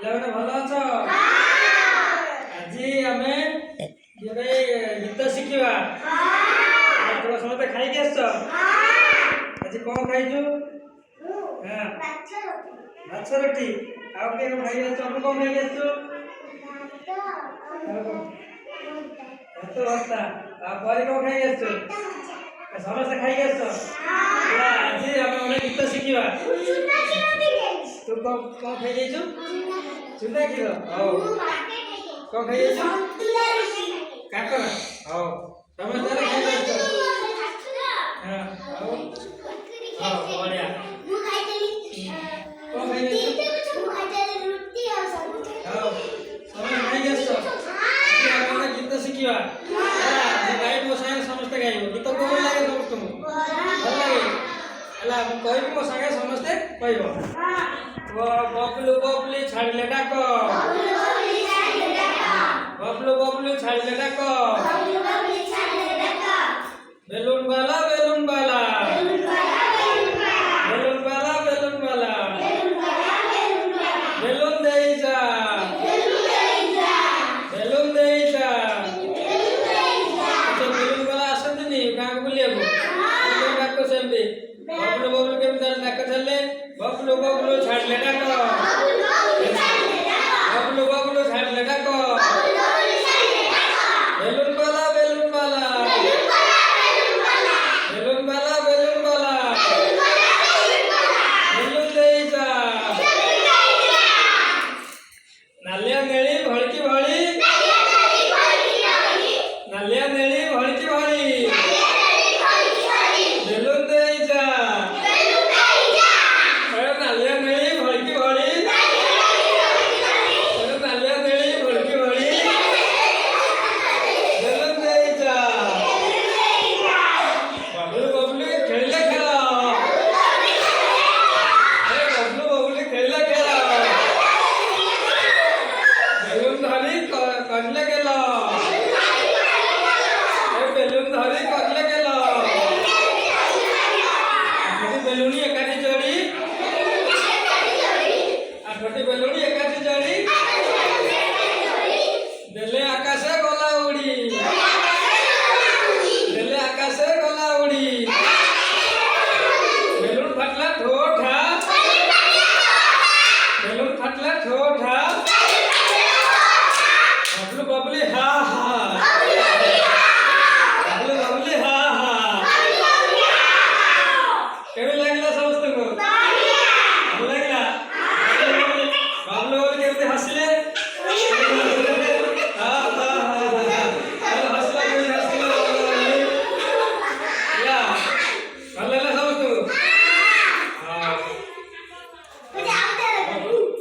ପିଲାମାନେ ଭଲ ଅଛ? ଆଜି ଆମେ କେବେ ଗୀତ ଶିଖିବା। ତମେ ସମସ୍ତେ ଖାଇକି ଆସିଛ? ଆଜି କଣ ଖାଇଛୁ? ମାଛ ରୁଟି। ଆଉ କିଏ କଣ ଖାଇକି ଆସିଛ? ତମେ କଣ ଖାଇକି ଆସିଛୁ? ଭାତ ଭର୍ତ୍ତା। ଆଉ ପରେ କଣ ଖାଇକି ଆସିଛୁ? ସମସ୍ତେ ଖାଇକି ଆସିଛ? ଆଜି ଆମେ ଗୋଟେ ଗୀତ ଶିଖିବା। ତୁ କଣ ଖାଇଯାଇଛୁ? ଚୁନା କ୍ଷୀର। ହଉ କଣ ଖାଇଯାଇଛୁ? କାକରା। ହଉ ତମେ ତାହେଲେ ଖାଇଯାଇଛ? ହଉ ବଢିଆ। କଣ ଖାଇଯାଇଛୁ? ହଉ ତମେ ଖାଇକି ଆସିଛ? ଆଜି ଆମେ ଗୋଟେ ଗୀତ ଶିଖିବା। ଗାଇ ମୋ ସାଙ୍ଗେ ସମସ୍ତେ ଗାଇବ। ଗୀତ ଭଲ ଲାଗେ ସମସ୍ତଙ୍କୁ? ଭଲ ଲାଗେ? ହେଲା ମୁଁ କହିବି, ମୋ ସାଙ୍ଗେ ସମସ୍ତେ କହିବ। ବବଲୁ ବବଲୁ ଛାଡ଼ିଲେ ଡାକ, ବବଲୁ ବବଲୁ ଛାଡ଼ିଲେ ଡାକ, ବେଲୁନ ବାଲା ବେଲୁନ ବାଲା, ବେଲୁନ ବାଲା ବେଲୁନ ବାଲା, ବେଲୁନ ଦେଇ ଯା, ବେଲୁନ ଦେଇ ଯା। ବେଲୁନ ବାଲା ଆସନ୍ତିନି ଗାଁକୁ ବୁଲିବାକୁ? ଡାକ ସେମିତି। ବବଲୁ ବବଲୁ କେମିତି ଡାକ ଚାଲିଲେ? ବବଲୁ ବବଲୁ ଛାଡ଼ିଲେ ଡାକ, ବବଲୁ ବବଲୁ ଛାଡ଼ିଲେ ଡାକ, ବେଲୁନ ବାଲା ବେଲୁନ ବାଲା, ବେଲୁନ ବାଲା ବେଲୁନ ବାଲା, ବେଲୁନ ଦେଇ ଯା। ନାଲିଆ ନେଳି ଭଳିକି ଭଳି, ନାଲିଆ ନେଳି ଭଳିକି ଭଳି, ବେଲୁନ ଦେଇ ଯା। ନାଲିଆ ନେଳି ଭଳିକି ଭଳି, ନାଲିଆ ନେଳି ଭଳିକି ଭଳି, ବେଲୁନ ଦେଇ ଯା। ବବଲୁ ବବଲୁ ଖେଳିଲେ ଖେଳ, ବବଲୁ ବବଲୁ ଖେଳିଲେ ଖେଳ, ବେଲୁନ ଧରି କରିଲେ ଗେଲ, ବେଲୁନ ଧରି କରିଲେ ଗେଲ। ଆଠଟି ବେଲୁଣି ଏକାଠି ଯୋଡ଼ି, ଆଠଟି ବେଲୁଣି ଏକାଠି ଯୋଡ଼ି, ଦେଲେ ଆକାଶେ ଗଲା ଉଡ଼ି, ଦେଲେ ଆକାଶେ ଗଲା ଉଡ଼ି। ବେଲୁନ ଫାଟିଲା ଠୋ ଠା, ବେଲୁନ ଫାଟିଲା ଠୋ ଠା,